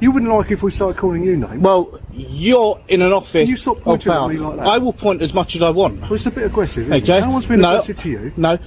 You wouldn't like if we started calling you names. Well, you're in an office. Can you stop pointing at me like that? I will point as much as I want. Well, it's a bit aggressive, isn't Okay. it? No one's been aggressive to you. No.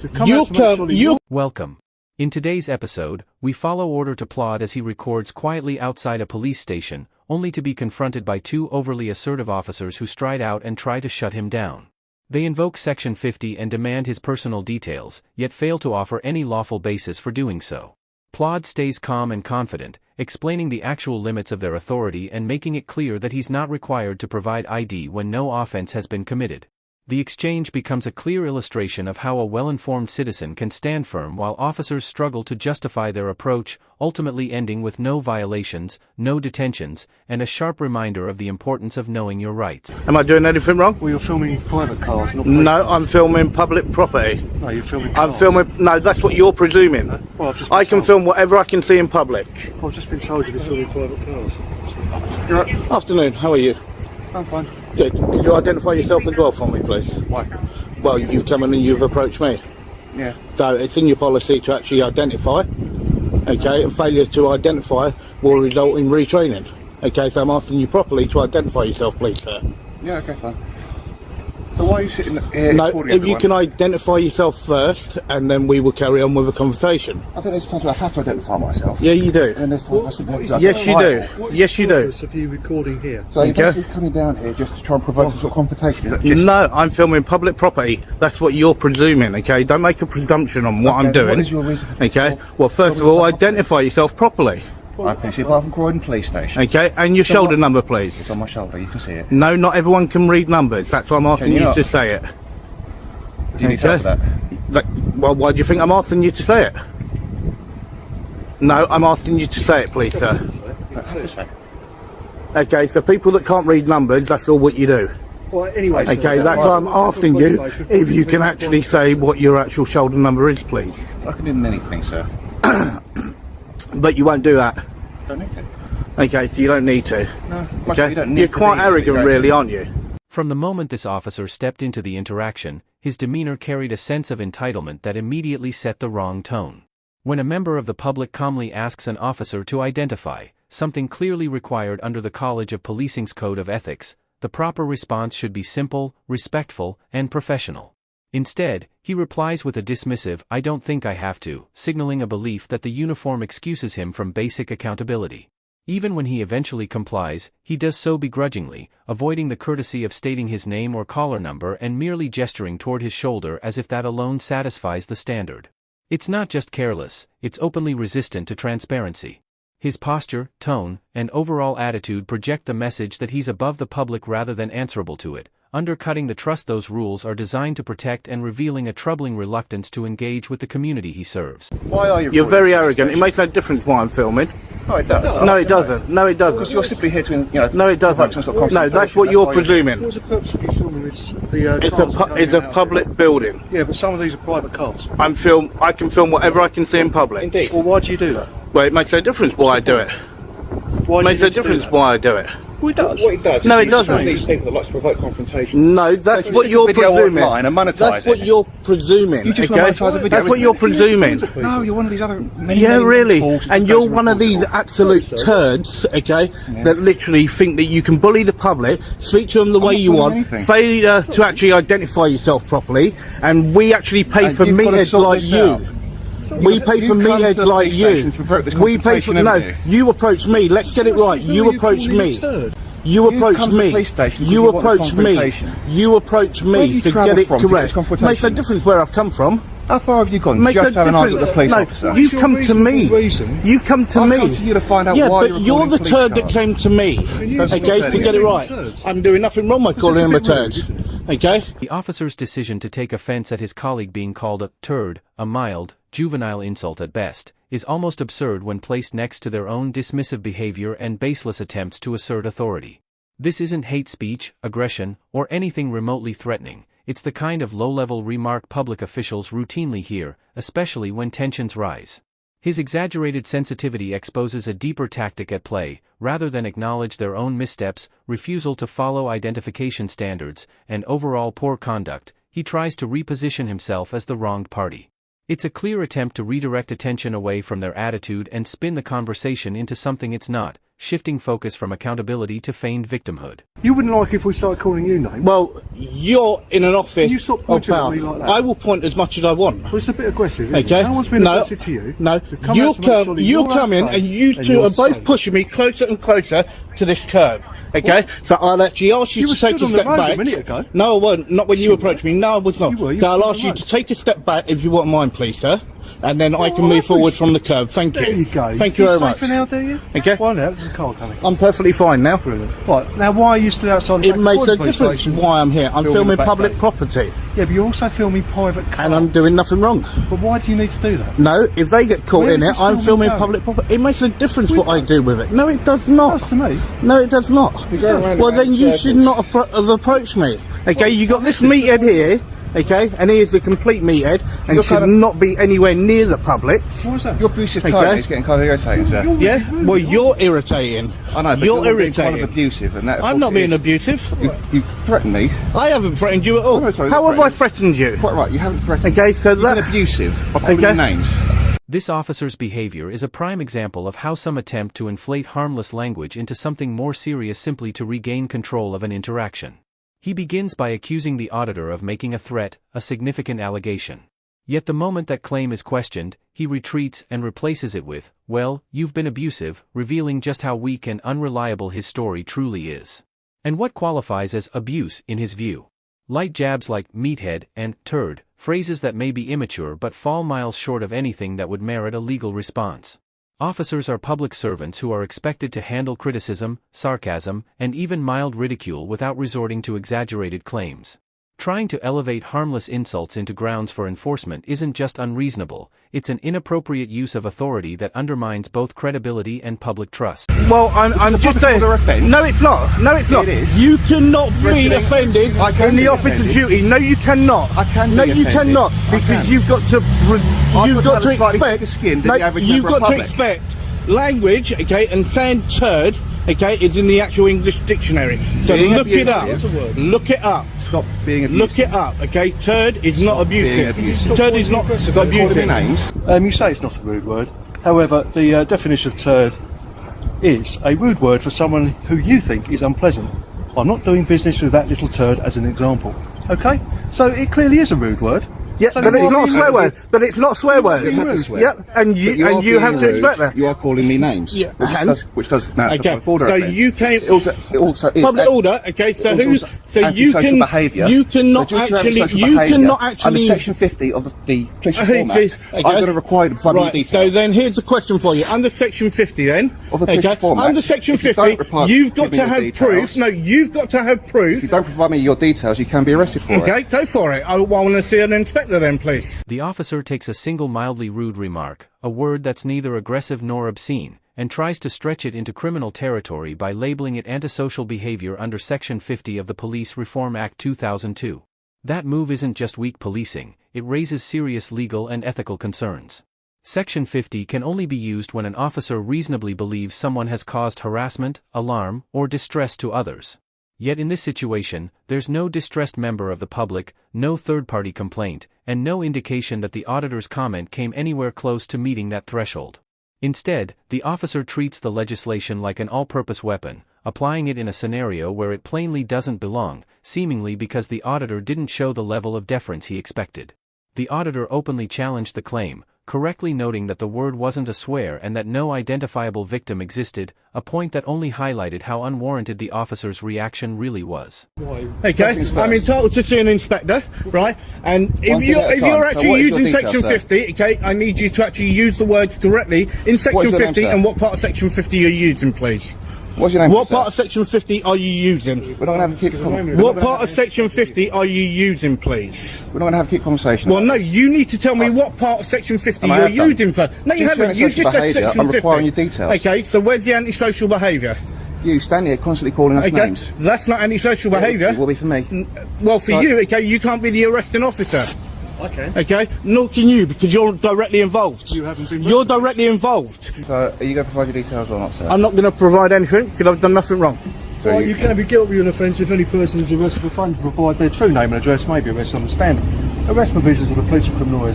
Welcome. In today's episode, we follow Auditor Plod as he records quietly outside a police station, only to be confronted by two overly assertive officers who stride out and try to shut him down. They invoke Section 50 and demand his personal details, yet fail to offer any lawful basis for doing so. Plod stays calm and confident, explaining the actual limits of their authority and making it clear that he's not required to provide ID when no offense has been committed. The exchange becomes a clear illustration of how a well-informed citizen can stand firm while officers struggle to justify their approach, ultimately ending with no violations, no detentions, and a sharp reminder of the importance of knowing your rights. Am I doing anything wrong? Well, you're filming private cars, not No, cars. I'm filming public property. No, you're filming cars. No, that's what you're presuming. Well, I've just been I can told. film whatever I can see in public. I've just been told you've been filming private cars. You're right. Afternoon, how are you? I'm fine. Good. Could you identify yourself as well for me, please? Why? Well, you've come in and you've approached me. Yeah. So it's in your policy to actually identify, okay, and failure to identify will result in retraining. Okay, so I'm asking you properly to identify yourself, please, sir. Yeah, okay, fine. So why are you sitting here No, recording if you everyone? can identify yourself first, and then we will carry on with a conversation. I think there's times where I have to identify myself. Yeah, you do. And there's times I simply have to Yes, you do. What is Yes, you the do. purpose of you recording here? So you're Okay. basically coming down here just to try and provoke some sort of confrontation. Is that just... No, I'm filming public property. That's what you're presuming, okay? Don't make a presumption on what Okay, I'm then doing. what is your reason for- Okay? Well, first of all, identify yourself properly. Okay, so apart from Croydon Police Station. Okay? And your So shoulder what- number, It's please. on my shoulder, you can see it. No, not everyone can read numbers. That's why I'm asking Can you you not? to say it. Do you need help with that? Well, why do you think I'm asking you to say it? No, I'm asking you to say it, please, sir. That's what I say. Okay, so people that can't read numbers, that's all what you do. Well, anyway, Okay, that's why I'm asking you if you can actually say what your actual shoulder number is, please. I can do anything, sir. But you won't do that. Don't need to. Okay, so you don't need to. No, Okay? you don't need You're to quite be, arrogant, don't- really, aren't you? From the moment this officer stepped into the interaction, his demeanor carried a sense of entitlement that immediately set the wrong tone. When a member of the public calmly asks an officer to identify, something clearly required under the College of Policing's Code of Ethics, the proper response should be simple, respectful, and professional. Instead, he replies with a dismissive, "I don't think I have to," signaling a belief that the uniform excuses him from basic accountability. Even when he eventually complies, he does so begrudgingly, avoiding the courtesy of stating his name or collar number and merely gesturing toward his shoulder as if that alone satisfies the standard. It's not just careless, it's openly resistant to transparency. His posture, tone, and overall attitude project the message that he's above the public rather than answerable to it, undercutting the trust those rules are designed to protect and revealing a troubling reluctance to engage with the community he serves. Why are you You're recording very the police arrogant. It station? makes no difference why I'm filming. No, it does. No, it doesn't. No, it Because doesn't. you're simply here to, No, it doesn't. provoke some sort of No, that's confrontation. what you're why presuming. What's the purpose of you filming the It's cars a going in and out? public building. Yeah, but some of these are private cars. I can film whatever I can see in public. Indeed. Well, why do you do that? Well, it makes no difference why I do it. Why It do makes you no need to do difference that? why I do it. Well, it does. What it does is No, it it's doesn't. one of these people that likes to provoke confrontation. No, that's So what if you're you stick a video presuming. online and monetise That's what it. you're presuming. You just okay? wanna monetise a video, That's what isn't you're it? presuming. No, you're one of these other many, Yeah, many really. fools And that you're goes one of record these it all. absolute turds, okay, that literally think that you can bully the public, speak to them the way not you bullying want, anything. failure to actually identify yourself properly, and we actually pay And for you've got to meatheads sort like this you. out. We pay for You've come to meatheads the like police you. station to provoke this We pay for confrontation, no. haven't You approach me. Let's get it right. You approach me. You You've approach come to the me. police station because You you want this approach me. confrontation. You approach Where me have you to get travelled it from to get correct. this confrontation? Makes no difference where I've come from. How far have you gone? Makes Just no to have an answer difference. with the police No, officer. you've What's come your to me. reasonable reason? You've come to I've me. come to you to find out yeah, why but you're you're recording the police turd that cars. came to me. you stop Okay, to turning get it into right. turds? I'm doing nothing wrong by calling just him a a bit rude, turd. isn't Okay. The officer's decision to take offense at his colleague being called a turd, a mild, juvenile insult at best, is almost absurd when placed next to their own dismissive behavior and baseless attempts to assert authority. This isn't hate speech, aggression, or anything remotely threatening. It's the kind of low-level remark public officials routinely hear, especially when tensions rise. His exaggerated sensitivity exposes a deeper tactic at play, rather than acknowledge their own missteps, refusal to follow identification standards, and overall poor conduct. He tries to reposition himself as the wronged party. It's a clear attempt to redirect attention away from their attitude and spin the conversation into something it's not, shifting focus from accountability to feigned victimhood. You wouldn't like if we started calling you names? Well, you're in an office You stop of pointing at power. me like that. I will point as much as I want. Well, it's a bit aggressive, isn't Okay. it? No one's been aggressive to you. No. You've come You'll out to make sure come. that You'll you're come in, okay and you and two you're are both safe. pushing me closer and closer to this curb. Okay. So I'll actually ask you You to were take stood a on the step road a back. minute ago. No, I won't. Not when you you approached me. No, I was not. You were. You So were I'll stood on ask the you road. to take a step back if you won't mind, please, sir. And then I can Oh, move forward we- from the curb. Thank you. There you go. Thank you very much. Safer now, do you? Okay. Well, now, there's a car coming. I'm perfectly fine now. Brilliant. Right, now why are you still outside the It back makes door a of the police difference station? why I'm here. I'm Filming filming the back public gate. property, Yeah, but you're also filming private cars. and I'm doing nothing wrong. But why do you need to do that? No, if they get caught Where in is it, this I'm filming filming going? public property. It makes a difference Well, what it I does. do with it. No, it does That's not. to me. No, it does not. Well, then you should not have approached me. Okay, you got this meathead here. Okay, and he is a complete meathead and You're should kind of- not be anywhere near the public. Why is that? Your abusive Okay. tone is getting kind of irritating, sir. Yeah, well, you're irritating. I know, but you're you're being irritating. kind of abusive, and that. of I'm course, not being is. abusive. You threaten me. I haven't threatened you at all. Oh, no, sorry, How not have I threatened you? Quite right. You haven't threatened. Okay, so You've that. been abusive by calling Okay. me names. This officer's behavior is a prime example of how some attempt to inflate harmless language into something more serious simply to regain control of an interaction. He begins by accusing the auditor of making a threat, a significant allegation. Yet the moment that claim is questioned, he retreats and replaces it with, "Well, you've been abusive," revealing just how weak and unreliable his story truly is. And what qualifies as abuse in his view? Light jabs like meathead and turd, phrases that may be immature but fall miles short of anything that would merit a legal response. Officers are public servants who are expected to handle criticism, sarcasm, and even mild ridicule without resorting to exaggerated claims. Trying to elevate harmless insults into grounds for enforcement isn't just unreasonable, it's an inappropriate use of authority that undermines both credibility and public trust. Well, I'm a just public saying. order offence. No, it's not. No, it's not. It is. You cannot be Wrestling- offended I can in the be office of offended. duty. No, you cannot. I can No, be you offended. cannot, I because can. you've got to. You've got got to to have slightly expect. thicker skin than No, the average you've member of got to public. expect language. Okay, and saying turd. Okay, is in the actual English dictionary. So Being look it up. abusive. Look it up. Stop being abusive. Look it up. Okay, turd is not being abusive. abusive. Turd is not Stop calling me abusive. names. You say it's not a rude word. However, the definition of turd is a rude word for someone who you think is unpleasant. I'm not doing business with that little turd as an example. Okay? So it clearly is a rude word. Yeah, So but then it's why not are a you- swear word. But it's not swear words. It's not a swear. Yep, and But you are have being to rude. expect that. You are calling me names. Yeah. And? Which does now. Okay, Order so offence. you came. It also is Public order. Okay, so it's who? also So you antisocial can. behaviour. You cannot So due to actually. antisocial You behaviour, cannot Under actually. Section 50 of the Police Okay, Reform Act, I'm going to require you to provide me Right, details. so then here's the question for you. Under Section 50 then, Of the Police Reform Act, under Section if you 50, don't reply- you've got give me to the have details- proof. No, you've got to have If proof. you don't provide me your details, you can be arrested for it. Okay, go for it. I want to see an inspector then, please. The officer takes a single mildly rude remark, a word that's neither aggressive nor obscene, and tries to stretch it into criminal territory by labeling it antisocial behavior under Section 50 of the Police Reform Act 2002. That move isn't just weak policing, it raises serious legal and ethical concerns. Section 50 can only be used when an officer reasonably believes someone has caused harassment, alarm, or distress to others. Yet in this situation, there's no distressed member of the public, no third-party complaint, and no indication that the auditor's comment came anywhere close to meeting that threshold. Instead, the officer treats the legislation like an all-purpose weapon, applying it in a scenario where it plainly doesn't belong, seemingly because the auditor didn't show the level of deference he expected. The auditor openly challenged the claim, correctly noting that the word wasn't a swear and that no identifiable victim existed, a point that only highlighted how unwarranted the officer's reaction really was. Okay, Questions I'm first. entitled to see an inspector, right? And One if thing you're at a if time. you're So actually what is your using details, Section sir? 50, okay, I need you to actually use the words correctly in What Section is your name, 50, sir? and what part of Section 50 you're using, please. What's your name? What sir? part of Section 50 are you using? We're not going to have a keep. What part of Section 50 are you using, please? We're not going to have a keep conversation. Well, no, you need to tell me what part of Section 50 Am I you're have done? using for. No, you Due to haven't. You antisocial just said behaviour, Section I'm 50. requiring your details. Okay, so where's the antisocial behaviour? You stand here constantly calling us Okay, names. that's not antisocial behaviour. It will be for me. Well, for So- you, okay, you can't be the arresting officer. Okay. Okay, nor can you because you're directly involved. You haven't been You're directly involved. So, are you going to provide your details or not, sir? I'm not going to provide anything because I've done nothing wrong. So Well, you can be guilty of an offence if any person is arrested for failing to provide their true name and address may be arrested on the stand. Arrest provisions of the Police and Criminal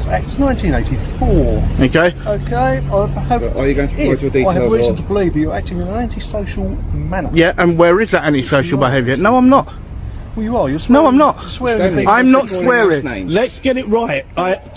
Enthusiast Act 1984. Okay. Okay, I have, Are you going to provide your I have details reason or- to believe that you're acting in an antisocial manner. Yeah, and where is that antisocial behaviour? No, I'm not. Well, you are. You're swearing. No, I'm not. You're swearing Stanley, people. I'm not Calling us swearing. names. Let's get it right.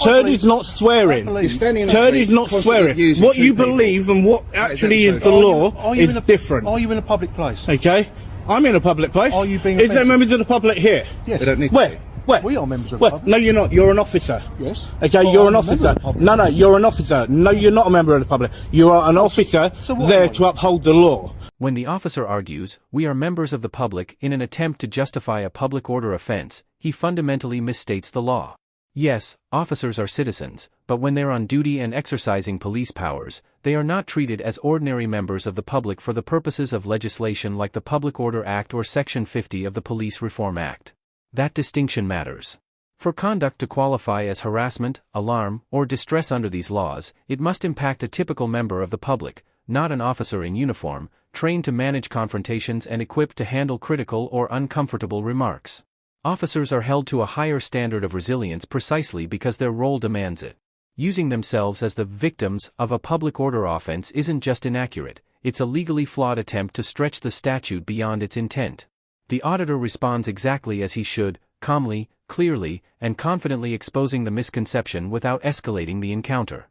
Turd is not swearing. You're standing in Turd the is not street, swearing. constantly abusing What you two people. believe and what That is actually is the antisocial. law is different. Are you in a public place? Okay? I'm in a public place. Are you being Is there offensive? members of the public here? Yes. They don't need Where? to. Where? We are members of the Where? public. No, you're not. You're an officer. Yes. Okay, Well, you're I'm an a member officer. of the public. No, you're an officer. No, you're not a member of the public. You are an officer So what there am I? to uphold the law. When the officer argues, "We are members of the public," in an attempt to justify a public order offense, he fundamentally misstates the law. Yes, officers are citizens, but when they're on duty and exercising police powers, they are not treated as ordinary members of the public for the purposes of legislation like the Public Order Act or Section 50 of the Police Reform Act. That distinction matters. For conduct to qualify as harassment, alarm, or distress under these laws, it must impact a typical member of the public, not an officer in uniform, trained to manage confrontations and equipped to handle critical or uncomfortable remarks. Officers are held to a higher standard of resilience precisely because their role demands it. Using themselves as the victims of a public order offense isn't just inaccurate, it's a legally flawed attempt to stretch the statute beyond its intent. The auditor responds exactly as he should, calmly, clearly, and confidently exposing the misconception without escalating the encounter.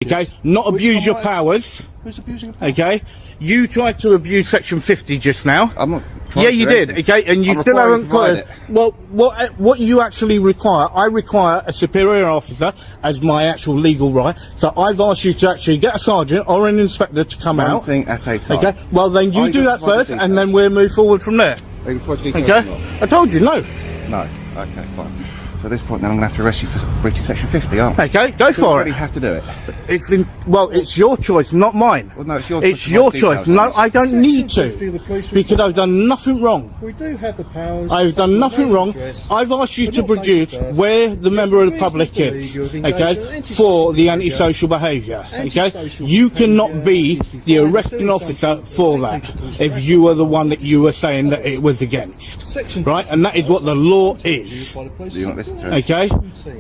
Okay? Not Which abuse your one- powers. Who's abusing the power? Okay? You tried to abuse Section 50 just now. I'm not trying Yeah, to you do did, anything. okay, and you I'm still required to haven't provide put it. Well, what you actually require, I require a superior officer as my actual legal right, so I've asked you to actually get a sergeant or an inspector to come One out. thing at a time. Okay, well then you Are you do going that to provide first, the and then details? we'll move forward from there. Are you provide details Okay? or not? I told you, no. No. Okay, fine. So at this point, then I'm going to have to arrest you for breaching Section 50, aren't I? Okay, go You for already it. have to do it. It's your choice, not mine. Well, no, it's your It's choice to your provide choice. details No, on this. I don't need Section 50 to, of the police because reform I've done nothing wrong. We do have the powers. I've done nothing wrong. I've asked you to produce where the member of the public is, okay, for the antisocial behaviour, okay? You cannot be the arresting officer for that if you are the one that you were saying that it was against, right? And that is what the law is, Do you not listen to it? okay?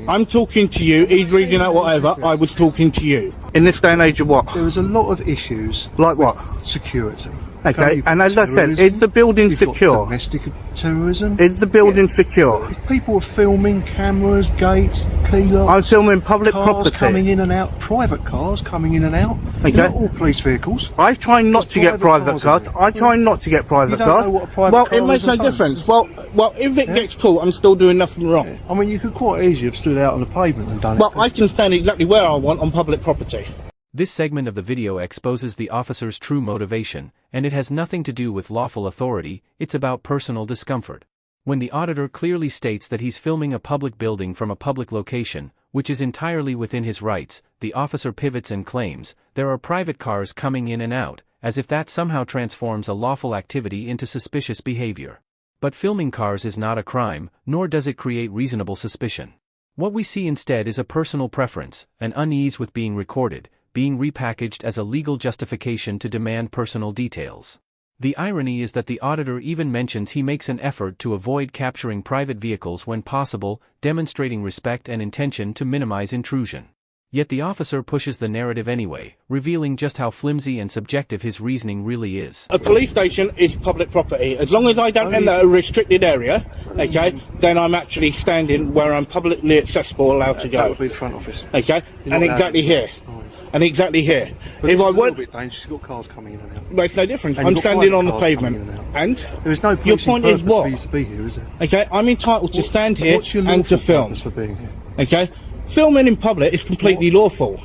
I'm talking to you, he's reading out whatever, I was talking to you. In this day and age of what? There is a lot of issues. Like what? Security. Okay, You've and got as I said, terrorism, is the building you've got secure? domestic terrorism. Is the building secure? If people are filming, cameras, gates, key locks, I'm filming public cars property. coming in and out, private cars coming in and out. Okay. Not all police vehicles. I try not There's to get private private cars cars. in I try not to get private You don't cars. know what a private Well, car it makes is no at home. difference. Well, if it gets caught, I'm still doing nothing wrong. I mean, you could quite easily have stood out on the pavement and done Well, it. I can stand exactly where I want on public property. This segment of the video exposes the officer's true motivation, and it has nothing to do with lawful authority, it's about personal discomfort. When the auditor clearly states that he's filming a public building from a public location, which is entirely within his rights, the officer pivots and claims, there are private cars coming in and out, as if that somehow transforms a lawful activity into suspicious behavior. But filming cars is not a crime, nor does it create reasonable suspicion. What we see instead is a personal preference, an unease with being recorded, being repackaged as a legal justification to demand personal details. The irony is that the auditor even mentions he makes an effort to avoid capturing private vehicles when possible, demonstrating respect and intention to minimize intrusion. Yet the officer pushes the narrative anyway, revealing just how flimsy and subjective his reasoning really is. A police station is public property. As long as I don't enter a restricted area, okay, then I'm actually standing where I'm publicly accessible, allowed to That go. would be the front office. Okay, You're and not exactly allowed here. to- And exactly here. But If this I is a little would, bit dangerous. You've got cars coming in and out. makes no difference. And I'm you've got standing on the private cars pavement. coming in and And There is no your policing point is purpose what? for you to be here, is there? Okay, I'm entitled to stand here What's your and to lawful film. purpose for being here? Okay, filming in public is completely lawful.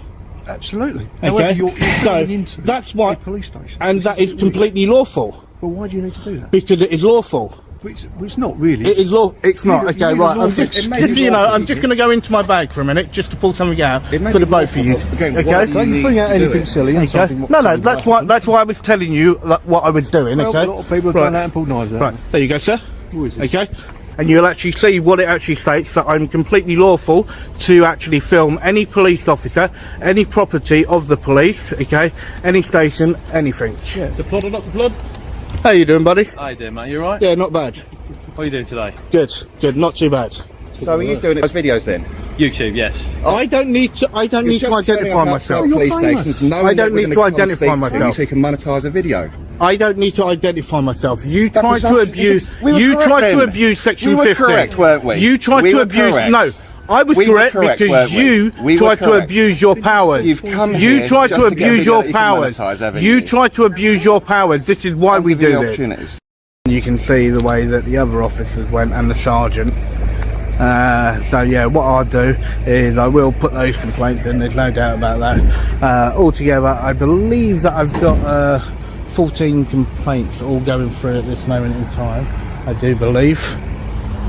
Absolutely. Okay, However, you're so going into that's why, a police station. and which that is is completely lawful Well, why do you need to do that? because it is lawful. It's not really. It is law. It's not. You Okay, need a right. I'm lawful- just, it may just be so you know, lawful. I'm just going to go into my bag for a minute just to pull something out It may for be the both of you. lawful, but again, why Okay. do Don't you bring need out to do anything it? silly and Okay. something. No, something that's like why I was telling you what I was doing. Well, Okay. a lot of people have Right. gone out and pulled knives out. Right. There you go, sir. Who is this? Okay. And you'll actually see what it actually states, that I'm completely lawful to actually film any police officer, any property of the police, okay, any station, anything. Yeah. To plod or not to plod? How you doing, buddy? How you doing, mate? You alright? Yeah, not bad. What are you doing today? Good, not too bad. So he's doing those videos then? YouTube, yes. I don't need to. I don't need to identify myself. Police stations, no I don't need to identify myself. So you can monetize a video. I don't need to identify myself. You That tried to presumption abuse. we were You correct tried to then. abuse Section We were 50. correct, weren't we? You tried We to were abuse. correct. No, I was We were correct correct, because weren't we? you We were tried to correct. abuse your powers. You've come You here tried just to to get a abuse video your that you can powers. monetize, haven't You you? tried to abuse your powers. This is why we Give you do the this. opportunities. You can see the way that the other officers went and the sergeant. So yeah, what I'll do is I will put those complaints in, there's no doubt about that. Altogether, I believe that I've got 14 complaints all going through at this moment in time, I do believe.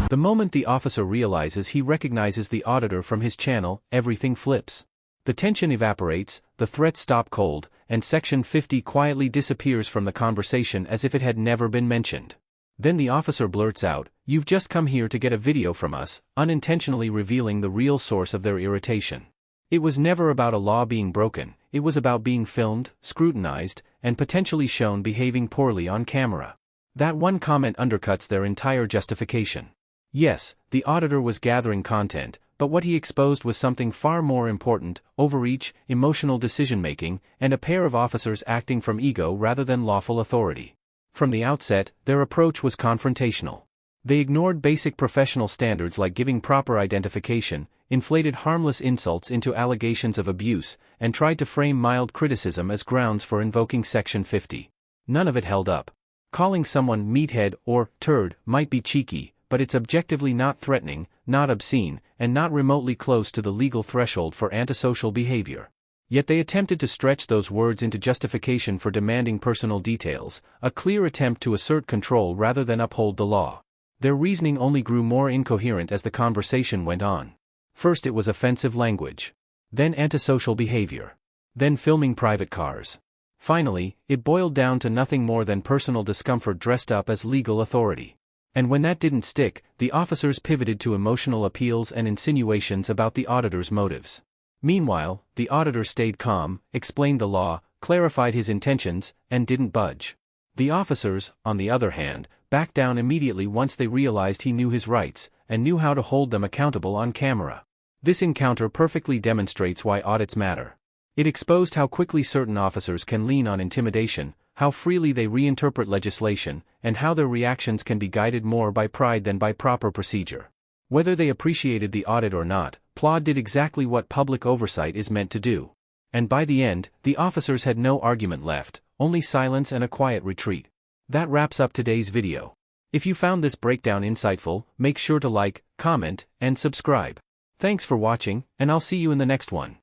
The moment the officer realizes he recognizes the auditor from his channel, everything flips. The tension evaporates, the threats stop cold, and Section 50 quietly disappears from the conversation as if it had never been mentioned. Then the officer blurts out, "You've just come here to get a video from us," unintentionally revealing the real source of their irritation. It was never about a law being broken, it was about being filmed, scrutinized, and potentially shown behaving poorly on camera. That one comment undercuts their entire justification. Yes, the auditor was gathering content, but what he exposed was something far more important: overreach, emotional decision-making, and a pair of officers acting from ego rather than lawful authority. From the outset, their approach was confrontational. They ignored basic professional standards like giving proper identification, inflated harmless insults into allegations of abuse, and tried to frame mild criticism as grounds for invoking Section 50. None of it held up. Calling someone meathead or turd might be cheeky, but it's objectively not threatening, not obscene, and not remotely close to the legal threshold for antisocial behavior. Yet they attempted to stretch those words into justification for demanding personal details, a clear attempt to assert control rather than uphold the law. Their reasoning only grew more incoherent as the conversation went on. First it was offensive language. Then antisocial behavior. Then filming private cars. Finally, it boiled down to nothing more than personal discomfort dressed up as legal authority. And when that didn't stick, the officers pivoted to emotional appeals and insinuations about the auditor's motives. Meanwhile, the auditor stayed calm, explained the law, clarified his intentions, and didn't budge. The officers, on the other hand, backed down immediately once they realized he knew his rights, and knew how to hold them accountable on camera. This encounter perfectly demonstrates why audits matter. It exposed how quickly certain officers can lean on intimidation, how freely they reinterpret legislation, and how their reactions can be guided more by pride than by proper procedure. Whether they appreciated the audit or not, Plod did exactly what public oversight is meant to do. And by the end, the officers had no argument left, only silence and a quiet retreat. That wraps up today's video. If you found this breakdown insightful, make sure to like, comment, and subscribe. Thanks for watching, and I'll see you in the next one.